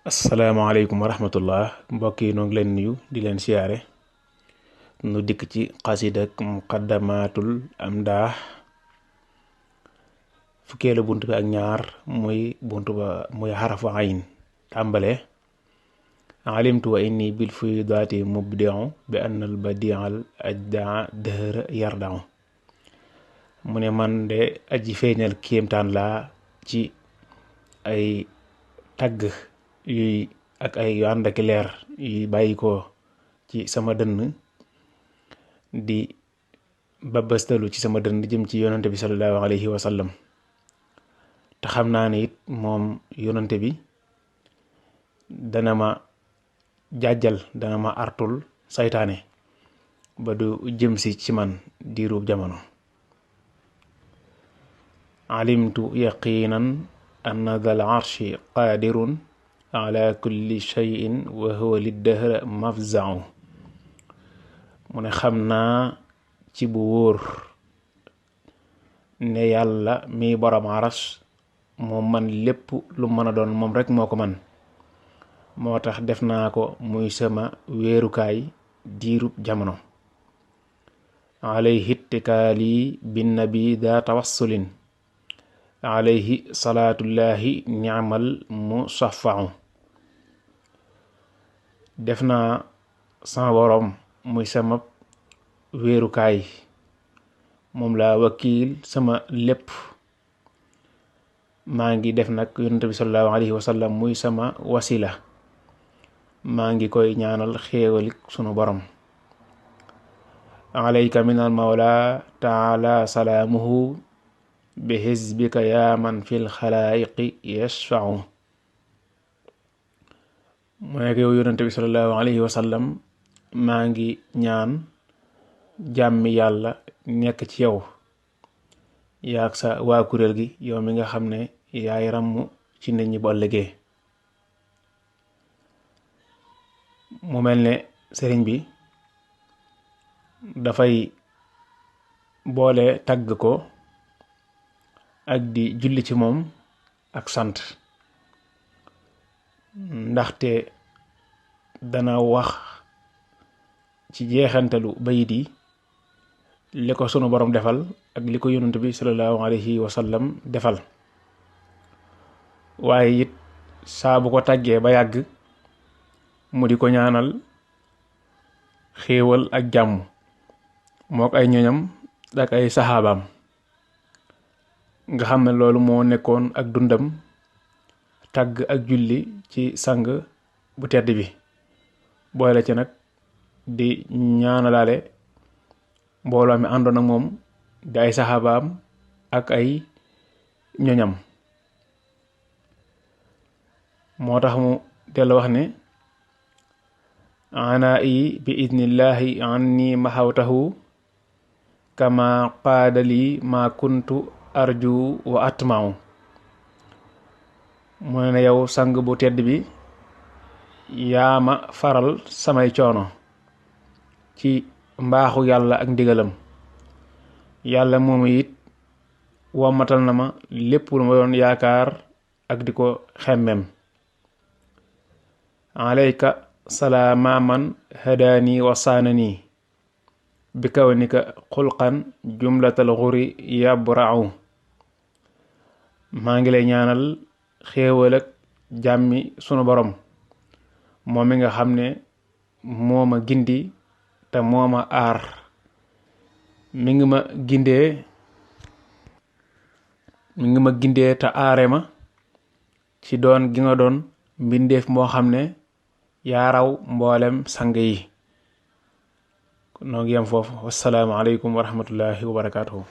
asalaamaaleykum wa rahmatullah mbokk yi noo ngi leen nuyu di leen siyaare nu dikk ci xasida ak muqaddamatul amdah fukkeelu bunt bi ak ñaar muy bunt ba muy xarafu ayn tàmbale alimtu wa inni bil fuyudaati mubdi'u bi annal badi'al ajdaa dëhëra yarda'u mu ne man de aji feeñal kéemtaan laa ci ay tagg yuy ak ay yu ànd ak leer yuy bàyyi ko ci sama dënn di babbastalu ci sama dënn jëm ci yonante bi sallallahu alayhi wa sallam te xam naa ne it moom yonante bi dana ma jàjjal dana ma artul saytaane ba du jëm si ci man diirub jamono alimtu yaqinan anna dal arshi qadirun ala kulli shay'in wa huwa liddahra mafza'u mu ne xam naa ci bu wóor ne yàlla mi borom aras moom man lépp lu mën a doon moom rek moo ko man moo tax def naa ko muy sama wéerukaay diirub jamono alayhi ittikaali bin nabi daa tawassulin alayhi salaatullahi ni'mal musaffa'u def naa sama borom muy sama wéerukaay moom laa wakiil sama lépp maa ngi def nag yonent bi sallallahu alayhi wa sallam muy sama wasila maa ngi koy ñaanal xéewalik sunu borom alayka min al mawla taala salaamuhu bi hizbika yaa man fil xalaayiqi yashfa'u mu nekk yow yonent bi sallallahu alayhi wa sallam maa ngi ñaan jàmmi yàlla nekk ci yow yaag sa waa kuréel gi yow mi nga xam ne yaay ràmm ci nit ñi bu ëllëgee mu mel ne sëriñ bi dafay boole tagg ko ak di julli ci moom ak sant ndaxte dana wax ci jeexantalu bayit yi li ko sunu borom defal ak li ko yonent bi sallallahu alayhi wa sallam defal waaye it saa bu ko tàggee ba yàgg mu di ko ñaanal xéewal ak jàmm mook ay ñoñam ak ay saxaabaam nga xam ne loolu moo nekkoon ak dundam tàgg ak julli ci sang bu tedd bi boole ci nag di ñaanalaale mbooloo mi àndoon ak moom di ay saxaabaam ak ay ñoñam moo tax mu dellu wax ne ana yi bi idnillahi anni maxawtahu kama qaadali ma kuntu arju wa atmau mu ne yow sang bu tedd bi yaa ma faral samay coono ci mbaaxu yàlla ak ndigalam yàlla moomu it wommatal na ma lépp lu ma doon yaakaar ak di ko xemmem alayka salaama man hadaani wa saanani bi kawnika xulqan jumlatal xuri yabra'u maa ngi lay ñaanal xéewal ak jàmmi sunu borom moom mi nga xam ne moo ma gindi te moo ma aar mi ngi ma gindee te aare ma ci doon gi nga doon mbindeef moo xam ne yaa raw mboolem sang yi noo ngi yem foofu wassalaamu aleykum wa rahmatullahi wa barakaatuhu